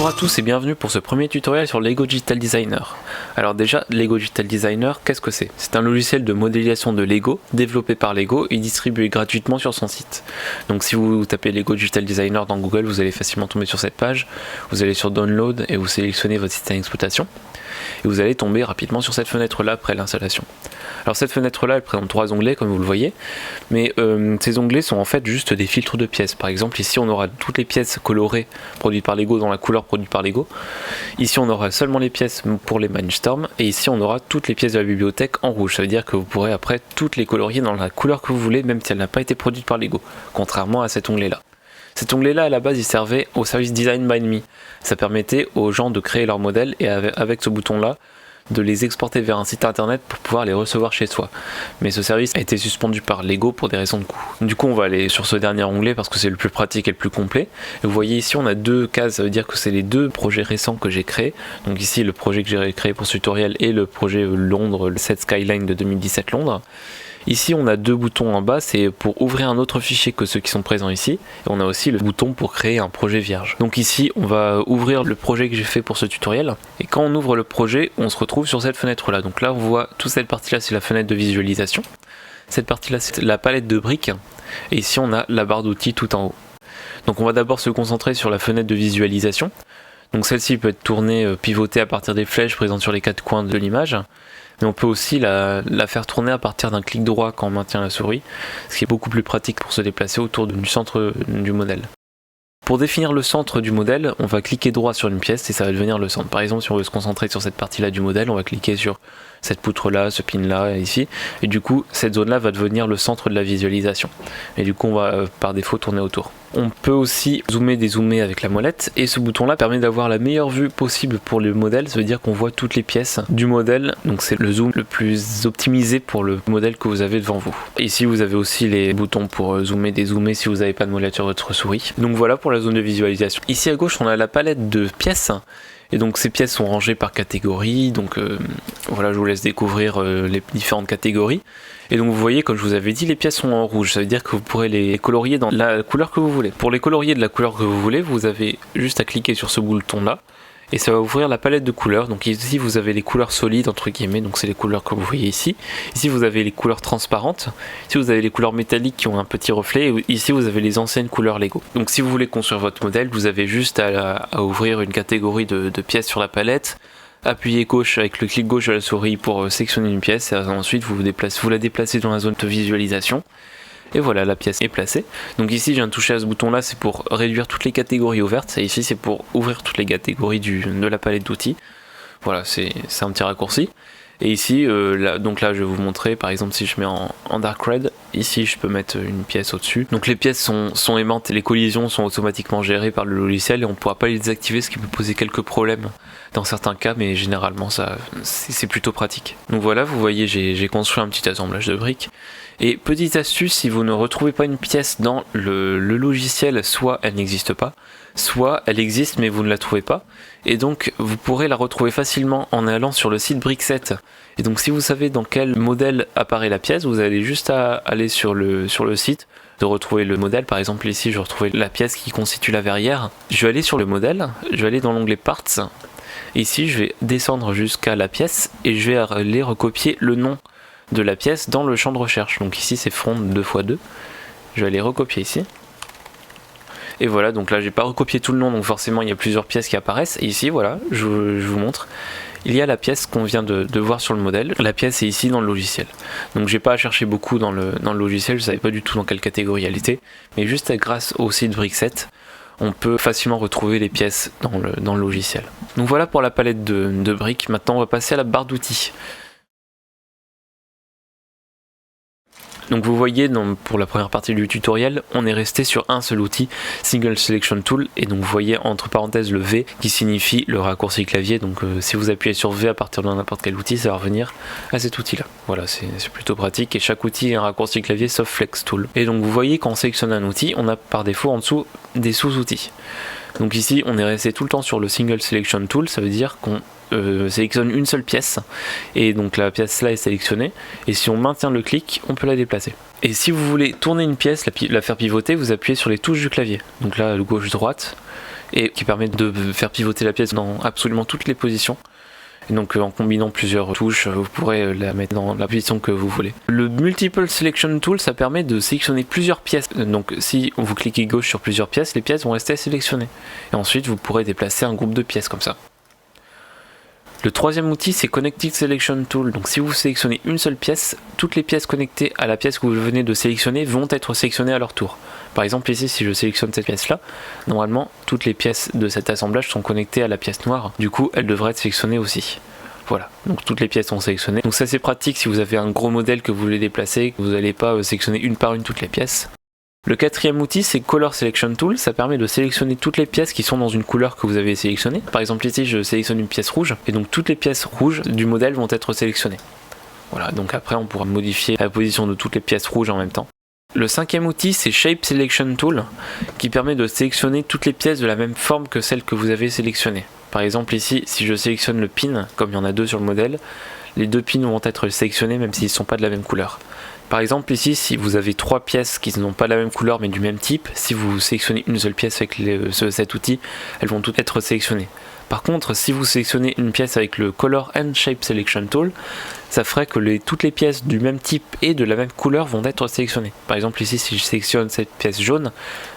Bonjour à tous et bienvenue pour ce premier tutoriel sur Lego Digital Designer. Alors déjà, Lego Digital Designer, qu'est-ce que c'est? C'est un logiciel de modélisation de Lego développé par Lego et distribué gratuitement sur son site. Donc si vous tapez Lego Digital Designer dans Google, vous allez facilement tomber sur cette page. Vous allez sur Download et vous sélectionnez votre système d'exploitation. Et vous allez tomber rapidement sur cette fenêtre là après l'installation. Alors cette fenêtre là elle présente trois onglets comme vous le voyez, mais ces onglets sont en fait juste des filtres de pièces. Par exemple ici on aura toutes les pièces colorées produites par Lego dans la couleur produite par Lego. Ici on aura seulement les pièces pour les Mindstorm et ici on aura toutes les pièces de la bibliothèque en rouge. Ça veut dire que vous pourrez après toutes les colorier dans la couleur que vous voulez même si elle n'a pas été produite par Lego, contrairement à cet onglet là. Cet onglet là à la base il servait au service Design by Me. Ça permettait aux gens de créer leurs modèles et avec ce bouton là de les exporter vers un site internet pour pouvoir les recevoir chez soi. Mais ce service a été suspendu par Lego pour des raisons de coût. Du coup on va aller sur ce dernier onglet parce que c'est le plus pratique et le plus complet. Et vous voyez ici on a deux cases, ça veut dire que c'est les deux projets récents que j'ai créés. Donc ici le projet que j'ai créé pour ce tutoriel et le projet Londres, le set Skyline de 2017 Londres. Ici on a deux boutons en bas, c'est pour ouvrir un autre fichier que ceux qui sont présents ici. Et on a aussi le bouton pour créer un projet vierge. Donc ici on va ouvrir le projet que j'ai fait pour ce tutoriel. Et quand on ouvre le projet, on se retrouve sur cette fenêtre là. Donc là on voit toute cette partie là, c'est la fenêtre de visualisation. Cette partie là c'est la palette de briques. Et ici on a la barre d'outils tout en haut. Donc on va d'abord se concentrer sur la fenêtre de visualisation. Donc celle-ci peut être tournée, pivotée à partir des flèches présentes sur les quatre coins de l'image. Mais on peut aussi la faire tourner à partir d'un clic droit quand on maintient la souris, ce qui est beaucoup plus pratique pour se déplacer autour du centre du modèle. Pour définir le centre du modèle, on va cliquer droit sur une pièce et ça va devenir le centre. Par exemple, si on veut se concentrer sur cette partie-là du modèle, on va cliquer sur cette poutre-là, ce pin-là, ici. Et du coup, cette zone-là va devenir le centre de la visualisation. Et du coup, on va par défaut tourner autour. On peut aussi zoomer, dézoomer avec la molette. Et ce bouton-là permet d'avoir la meilleure vue possible pour le modèle. Ça veut dire qu'on voit toutes les pièces du modèle. Donc c'est le zoom le plus optimisé pour le modèle que vous avez devant vous. Ici, vous avez aussi les boutons pour zoomer, dézoomer si vous n'avez pas de molette sur votre souris. Donc voilà pour la zone de visualisation. Ici à gauche, on a la palette de pièces. Et donc ces pièces sont rangées par catégorie, donc voilà, je vous laisse découvrir les différentes catégories. Et donc vous voyez, comme je vous avais dit, les pièces sont en rouge, ça veut dire que vous pourrez les colorier dans la couleur que vous voulez. Pour les colorier de la couleur que vous voulez, vous avez juste à cliquer sur ce bouton là, et ça va ouvrir la palette de couleurs. Donc ici vous avez les couleurs solides entre guillemets, donc c'est les couleurs que vous voyez ici. Ici vous avez les couleurs transparentes, ici vous avez les couleurs métalliques qui ont un petit reflet, et ici vous avez les anciennes couleurs Lego. Donc si vous voulez construire votre modèle, vous avez juste à ouvrir une catégorie de pièces sur la palette, appuyer gauche avec le clic gauche de la souris pour sélectionner une pièce, et ensuite vous la déplacez dans la zone de visualisation. Et voilà, la pièce est placée. Donc ici, je viens de toucher à ce bouton-là, c'est pour réduire toutes les catégories ouvertes. Et ici, c'est pour ouvrir toutes les catégories de la palette d'outils. Voilà, c'est un petit raccourci. Et ici, donc là, je vais vous montrer, par exemple, si je mets en Dark Red, ici, je peux mettre une pièce au-dessus. Donc les pièces sont aimantes et les collisions sont automatiquement gérées par le logiciel et on ne pourra pas les désactiver, ce qui peut poser quelques problèmes dans certains cas, mais généralement, c'est plutôt pratique. Donc voilà, vous voyez, j'ai construit un petit assemblage de briques. Et petite astuce, si vous ne retrouvez pas une pièce dans le logiciel, soit elle n'existe pas, soit elle existe mais vous ne la trouvez pas. Et donc vous pourrez la retrouver facilement en allant sur le site Brickset. Et donc si vous savez dans quel modèle apparaît la pièce, vous allez juste à aller sur le site, de retrouver le modèle. Par exemple ici je vais retrouver la pièce qui constitue la verrière. Je vais aller sur le modèle, je vais aller dans l'onglet Parts. Ici je vais descendre jusqu'à la pièce et je vais aller recopier le nom de la pièce dans le champ de recherche. Donc ici c'est front 2x2. Je vais aller recopier ici. Et voilà, donc là j'ai pas recopié tout le nom, donc forcément il y a plusieurs pièces qui apparaissent. Et ici voilà, je vous montre. Il y a la pièce qu'on vient de voir sur le modèle. La pièce est ici dans le logiciel. Donc j'ai pas à chercher beaucoup dans le logiciel, je savais pas du tout dans quelle catégorie elle était. Mais juste grâce au site Brickset, on peut facilement retrouver les pièces dans le logiciel. Donc voilà pour la palette de briques. Maintenant on va passer à la barre d'outils. Donc vous voyez, pour la première partie du tutoriel, on est resté sur un seul outil, Single Selection Tool, et donc vous voyez entre parenthèses le V qui signifie le raccourci clavier. Donc si vous appuyez sur V à partir de n'importe quel outil, ça va revenir à cet outil là. Voilà, c'est plutôt pratique, et chaque outil a un raccourci clavier sauf Flex Tool. Et donc vous voyez, quand on sélectionne un outil, on a par défaut en dessous des sous-outils. Donc ici on est resté tout le temps sur le Single Selection Tool, ça veut dire qu'on sélectionne une seule pièce, et donc la pièce là est sélectionnée, et si on maintient le clic, on peut la déplacer. Et si vous voulez tourner une pièce, la faire pivoter, vous appuyez sur les touches du clavier. Donc là, gauche-droite, et qui permet de faire pivoter la pièce dans absolument toutes les positions. Et donc en combinant plusieurs touches, vous pourrez la mettre dans la position que vous voulez. Le Multiple Selection Tool, ça permet de sélectionner plusieurs pièces. Donc si vous cliquez gauche sur plusieurs pièces, les pièces vont rester sélectionnées. Et ensuite vous pourrez déplacer un groupe de pièces comme ça. Le troisième outil, c'est Connected Selection Tool. Donc si vous sélectionnez une seule pièce, toutes les pièces connectées à la pièce que vous venez de sélectionner vont être sélectionnées à leur tour. Par exemple ici, si je sélectionne cette pièce là, normalement toutes les pièces de cet assemblage sont connectées à la pièce noire, du coup elles devraient être sélectionnées aussi. Voilà, donc toutes les pièces sont sélectionnées. Donc ça c'est pratique si vous avez un gros modèle que vous voulez déplacer, que vous n'allez pas sélectionner une par une toutes les pièces. Le quatrième outil, c'est Color Selection Tool. Ça permet de sélectionner toutes les pièces qui sont dans une couleur que vous avez sélectionnée. Par exemple ici je sélectionne une pièce rouge et donc toutes les pièces rouges du modèle vont être sélectionnées. Voilà, donc après on pourra modifier la position de toutes les pièces rouges en même temps. Le cinquième outil, c'est Shape Selection Tool, qui permet de sélectionner toutes les pièces de la même forme que celle que vous avez sélectionnée. Par exemple ici, si je sélectionne le pin, comme il y en a deux sur le modèle, les deux pins vont être sélectionnés même s'ils ne sont pas de la même couleur. Par exemple ici, si vous avez trois pièces qui n'ont pas la même couleur mais du même type, si vous sélectionnez une seule pièce avec cet outil, elles vont toutes être sélectionnées. Par contre, si vous sélectionnez une pièce avec le Color and Shape Selection Tool, ça ferait que toutes les pièces du même type et de la même couleur vont être sélectionnées. Par exemple ici, si je sélectionne cette pièce jaune,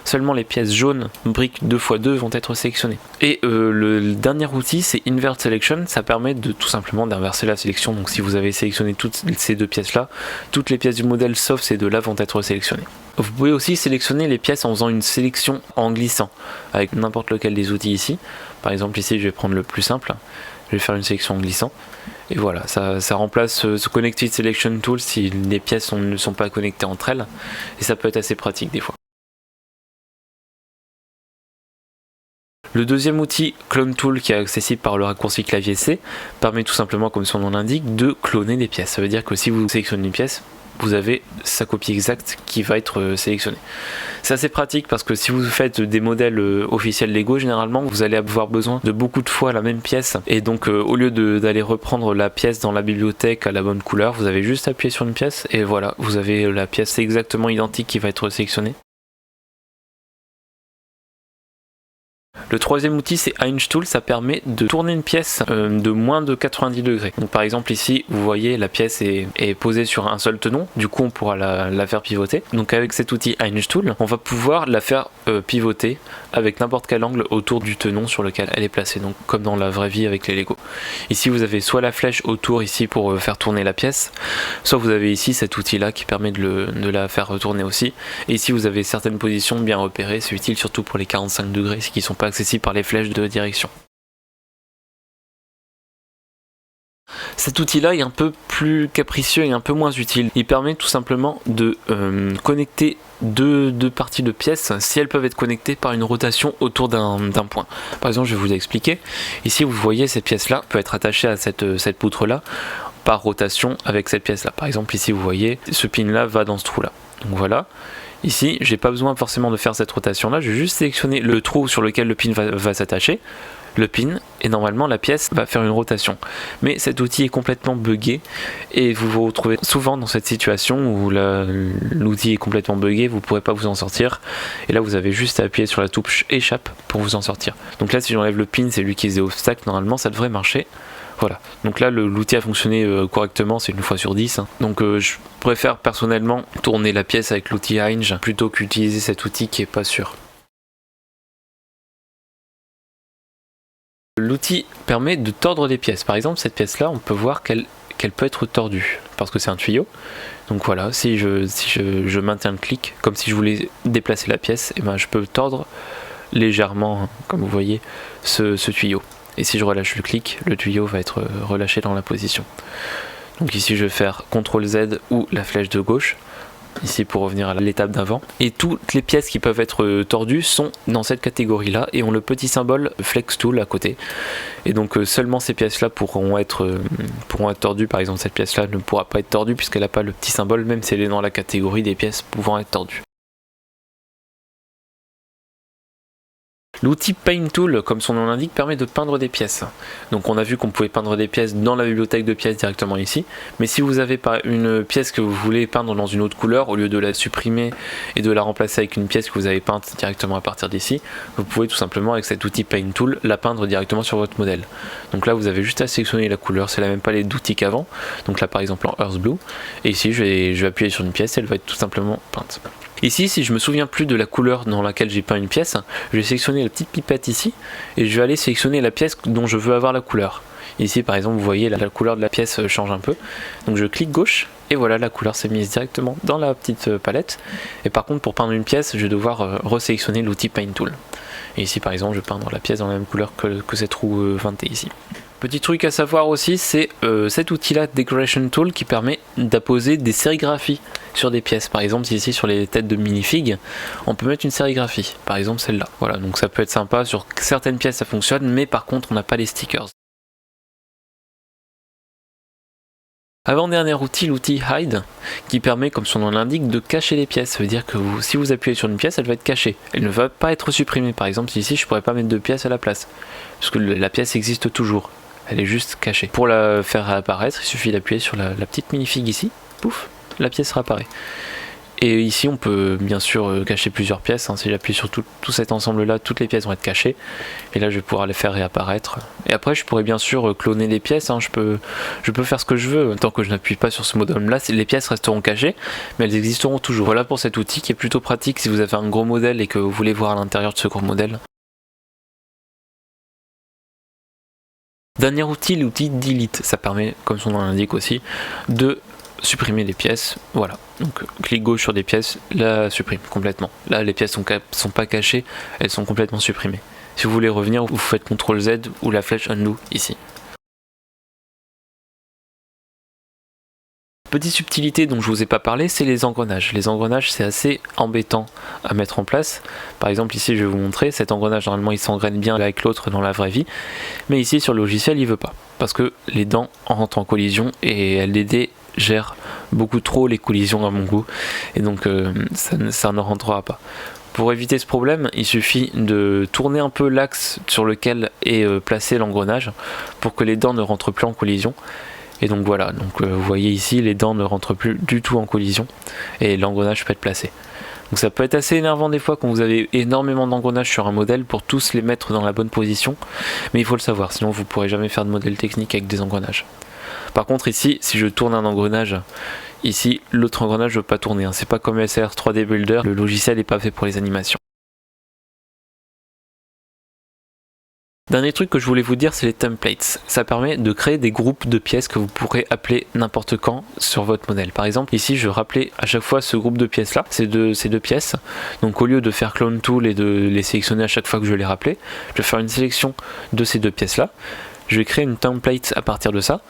seulement les pièces jaunes briques 2x2 vont être sélectionnées. Et le dernier outil, c'est Invert Selection. Ça permet de tout simplement d'inverser la sélection. Donc si vous avez sélectionné toutes ces deux pièces là, toutes les pièces du modèle sauf ces deux là vont être sélectionnées. Vous pouvez aussi sélectionner les pièces en faisant une sélection en glissant avec n'importe lequel des outils ici. Par exemple ici je vais prendre le plus simple, je vais faire une sélection en glissant et voilà, ça remplace ce Connected Selection Tool si les pièces ne sont pas connectées entre elles et ça peut être assez pratique des fois. Le deuxième outil, Clone Tool, qui est accessible par le raccourci clavier C, permet tout simplement, comme son nom l'indique, de cloner des pièces. Ça veut dire que si vous sélectionnez une pièce, vous avez sa copie exacte qui va être sélectionnée. C'est assez pratique parce que si vous faites des modèles officiels Lego, généralement vous allez avoir besoin de beaucoup de fois la même pièce et donc au lieu d'aller reprendre la pièce dans la bibliothèque à la bonne couleur, vous avez juste appuyé sur une pièce et voilà, vous avez la pièce exactement identique qui va être sélectionnée. Le troisième outil, c'est Hinge Tool. Ça permet de tourner une pièce de moins de 90 degrés. Donc par exemple ici, vous voyez la pièce est posée sur un seul tenon, du coup on pourra la faire pivoter. Donc avec cet outil Hinge Tool, on va pouvoir la faire pivoter avec n'importe quel angle autour du tenon sur lequel elle est placée, donc comme dans la vraie vie avec les Lego. Ici vous avez soit la flèche autour ici pour faire tourner la pièce, soit vous avez ici cet outil là qui permet de la faire retourner aussi. Et ici vous avez certaines positions bien repérées, c'est utile surtout pour les 45 degrés qui sont pas accessibles par les flèches de direction. Cet outil là est un peu plus capricieux et un peu moins utile. Il permet tout simplement de connecter deux parties de pièces si elles peuvent être connectées par une rotation autour d'un point. Par exemple, je vais vous expliquer. Ici vous voyez cette pièce là peut être attachée à cette poutre là par rotation avec cette pièce là. Par exemple ici vous voyez ce pin là va dans ce trou là. Donc voilà. Ici, j'ai pas besoin forcément de faire cette rotation là, je vais juste sélectionner le trou sur lequel le pin va s'attacher, le pin, et normalement la pièce va faire une rotation. Mais cet outil est complètement buggé et vous vous retrouvez souvent dans cette situation où l'outil est complètement buggé, vous ne pourrez pas vous en sortir. Et là vous avez juste à appuyer sur la touche échappe pour vous en sortir. Donc là si j'enlève le pin, c'est lui qui faisait obstacle, normalement ça devrait marcher. Voilà, donc là l'outil a fonctionné correctement, c'est une fois sur 10. Donc je préfère personnellement tourner la pièce avec l'outil Hinge plutôt qu'utiliser cet outil qui est pas sûr. L'outil permet de tordre des pièces. Par exemple cette pièce là, on peut voir qu'elle peut être tordue parce que c'est un tuyau. Donc voilà, si je maintiens le clic comme si je voulais déplacer la pièce, et ben je peux tordre légèrement, comme vous voyez, ce tuyau. Et si je relâche le clic, le tuyau va être relâché dans la position. Donc ici je vais faire CTRL Z ou la flèche de gauche, ici pour revenir à l'étape d'avant. Et toutes les pièces qui peuvent être tordues sont dans cette catégorie là et ont le petit symbole Flex Tool à côté. Et donc seulement ces pièces là pourront être tordues. Par exemple cette pièce là ne pourra pas être tordue puisqu'elle n'a pas le petit symbole, même si elle est dans la catégorie des pièces pouvant être tordues. L'outil Paint Tool, comme son nom l'indique, permet de peindre des pièces. Donc on a vu qu'on pouvait peindre des pièces dans la bibliothèque de pièces directement ici, mais si vous avez une pièce que vous voulez peindre dans une autre couleur, au lieu de la supprimer et de la remplacer avec une pièce que vous avez peinte directement à partir d'ici, vous pouvez tout simplement avec cet outil Paint Tool la peindre directement sur votre modèle. Donc là vous avez juste à sélectionner la couleur, c'est la même palette d'outils qu'avant, donc là par exemple en Earth Blue, et ici je vais appuyer sur une pièce et elle va être tout simplement peinte. Ici, si je me souviens plus de la couleur dans laquelle j'ai peint une pièce, je vais sélectionner la petite pipette ici et je vais aller sélectionner la pièce dont je veux avoir la couleur. Ici par exemple vous voyez la couleur de la pièce change un peu, donc je clique gauche et voilà, la couleur s'est mise directement dans la petite palette. Et par contre pour peindre une pièce je vais devoir resélectionner l'outil Paint Tool. Et ici par exemple je vais peindre la pièce dans la même couleur que cette roue veintée ici. Petit truc à savoir aussi, c'est cet outil là, Decoration Tool, qui permet d'apposer des sérigraphies sur des pièces. Par exemple ici sur les têtes de minifig, on peut mettre une sérigraphie, par exemple celle-là. Voilà, donc ça peut être sympa, sur certaines pièces ça fonctionne, mais par contre on n'a pas les stickers. Avant-dernier outil, l'outil Hide, qui permet, comme son nom l'indique, de cacher les pièces. Ça veut dire que si vous appuyez sur une pièce, elle va être cachée. Elle ne va pas être supprimée. Par exemple, ici, je ne pourrais pas mettre deux pièces à la place, parce que la pièce existe toujours. Elle est juste cachée. Pour la faire apparaître, il suffit d'appuyer sur la petite minifig ici. Pouf, la pièce réapparaît. Et ici, on peut bien sûr cacher plusieurs pièces. Si j'appuie sur tout cet ensemble-là, toutes les pièces vont être cachées. Et là, je vais pouvoir les faire réapparaître. Et après, je pourrais bien sûr cloner les pièces. Je peux faire ce que je veux. Tant que je n'appuie pas sur ce modem-là, les pièces resteront cachées, mais elles existeront toujours. Voilà pour cet outil qui est plutôt pratique si vous avez un gros modèle et que vous voulez voir à l'intérieur de ce gros modèle. Dernier outil, l'outil Delete. Ça permet, comme son nom l'indique aussi, de supprimer les pièces. Voilà, donc clic gauche sur des pièces, la supprime complètement. Là les pièces sont pas cachées, elles sont complètement supprimées. Si vous voulez revenir, vous faites CTRL Z ou la flèche Undo ici. Petite subtilité dont je vous ai pas parlé, c'est les engrenages. Les engrenages, c'est assez embêtant à mettre en place. Par exemple ici je vais vous montrer, cet engrenage normalement il s'engraine bien avec l'autre dans la vraie vie, mais ici sur le logiciel il veut pas, parce que les dents rentrent en collision et LDD gère beaucoup trop les collisions à mon goût, et donc ça ne rentrera pas. Pour éviter ce problème, il suffit de tourner un peu l'axe sur lequel est placé l'engrenage pour que les dents ne rentrent plus en collision. Et donc voilà, donc vous voyez ici les dents ne rentrent plus du tout en collision et l'engrenage peut être placé. Donc ça peut être assez énervant des fois quand vous avez énormément d'engrenages sur un modèle pour tous les mettre dans la bonne position, mais il faut le savoir, sinon vous ne pourrez jamais faire de modèle technique avec des engrenages. Par contre ici, si je tourne un engrenage, ici l'autre engrenage ne veut pas tourner, c'est pas comme SR 3D Builder, le logiciel n'est pas fait pour les animations. Dernier truc que je voulais vous dire, c'est les templates. Ça permet de créer des groupes de pièces que vous pourrez appeler n'importe quand sur votre modèle. Par exemple, ici, je rappelais à chaque fois ce groupe de pièces là, ces deux pièces. Donc au lieu de faire Clone Tool et de les sélectionner à chaque fois que je les rappelais, je vais faire une sélection de ces deux pièces là. Je vais créer une template à partir de ça,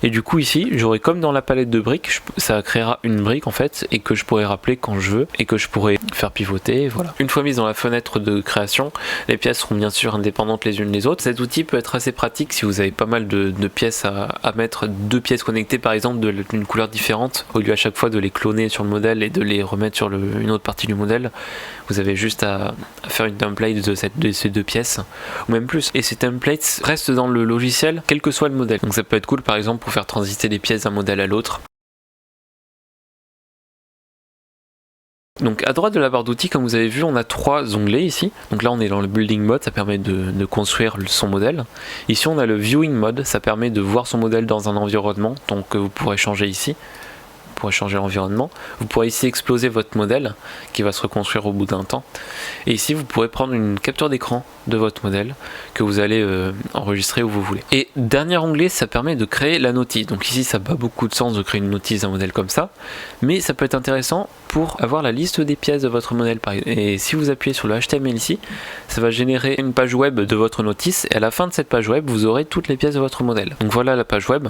et du coup ici j'aurai comme dans la palette de briques, ça créera une brique en fait, et que je pourrai rappeler quand je veux, et que je pourrai faire pivoter, voilà. Une fois mise dans la fenêtre de création, les pièces seront bien sûr indépendantes les unes des autres. Cet outil peut être assez pratique si vous avez pas mal de pièces à mettre, deux pièces connectées par exemple d'une couleur différente, au lieu à chaque fois de les cloner sur le modèle et de les remettre sur une autre partie du modèle. Vous avez juste à faire une template de ces deux pièces, ou même plus. Et ces templates restent dans le logiciel, quel que soit le modèle. Donc ça peut être cool par exemple pour faire transiter des pièces d'un modèle à l'autre. Donc à droite de la barre d'outils, comme vous avez vu, on a trois onglets ici. Donc là on est dans le Building Mode, ça permet de construire son modèle. Ici on a le Viewing Mode, ça permet de voir son modèle dans un environnement, donc vous pourrez changer ici. Changer l'environnement. Vous pourrez ici exploser votre modèle qui va se reconstruire au bout d'un temps, et ici vous pourrez prendre une capture d'écran de votre modèle que vous allez enregistrer où vous voulez. Et dernier onglet, ça permet de créer la notice. Donc ici ça n'a pas beaucoup de sens de créer une notice d'un modèle comme ça, mais ça peut être intéressant pour avoir la liste des pièces de votre modèle. Et si vous appuyez sur le HTML ici, ça va générer une page web de votre notice, et à la fin de cette page web vous aurez toutes les pièces de votre modèle. Donc voilà la page web.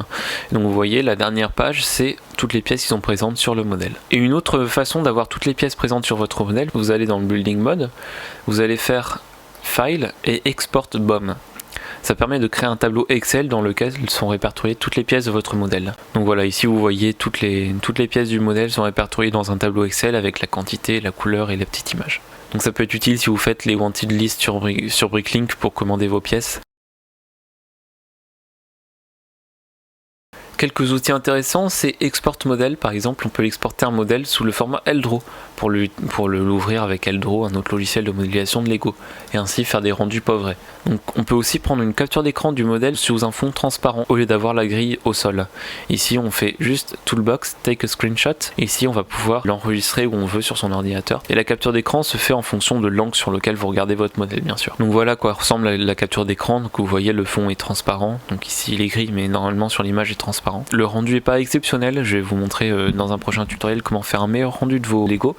Et donc vous voyez la dernière page, c'est toutes les pièces qui sont présentes sur le modèle. Et une autre façon d'avoir toutes les pièces présentes sur votre modèle, vous allez dans le Building Mode, vous allez faire File et Export BOM. Ça permet de créer un tableau Excel dans lequel sont répertoriées toutes les pièces de votre modèle. Donc voilà, ici vous voyez toutes les pièces du modèle sont répertoriées dans un tableau Excel avec la quantité, la couleur et la petite image. Donc ça peut être utile si vous faites les wanted list sur Bricklink pour commander vos pièces. Quelques outils intéressants, c'est Export Model par exemple, on peut exporter un modèle sous le format Eldro pour l'ouvrir avec Eldro, un autre logiciel de modélisation de Lego, et ainsi faire des rendus pas vrais. Donc on peut aussi prendre une capture d'écran du modèle sous un fond transparent au lieu d'avoir la grille au sol. Ici on fait juste Toolbox, Take a Screenshot, et ici on va pouvoir l'enregistrer où on veut sur son ordinateur. Et la capture d'écran se fait en fonction de l'angle sur lequel vous regardez votre modèle bien sûr. Donc voilà à quoi ressemble la capture d'écran, donc vous voyez le fond est transparent, donc ici il est gris mais normalement sur l'image il est transparent. Le rendu est pas exceptionnel, je vais vous montrer dans un prochain tutoriel comment faire un meilleur rendu de vos Lego,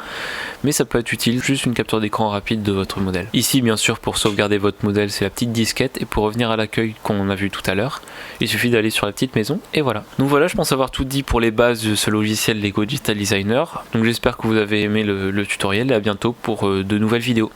mais ça peut être utile, juste une capture d'écran rapide de votre modèle. Ici bien sûr pour sauvegarder votre modèle c'est la petite disquette, et pour revenir à l'accueil qu'on a vu tout à l'heure, il suffit d'aller sur la petite maison et voilà. Donc voilà, je pense avoir tout dit pour les bases de ce logiciel Lego Digital Designer, donc j'espère que vous avez aimé le tutoriel et à bientôt pour de nouvelles vidéos.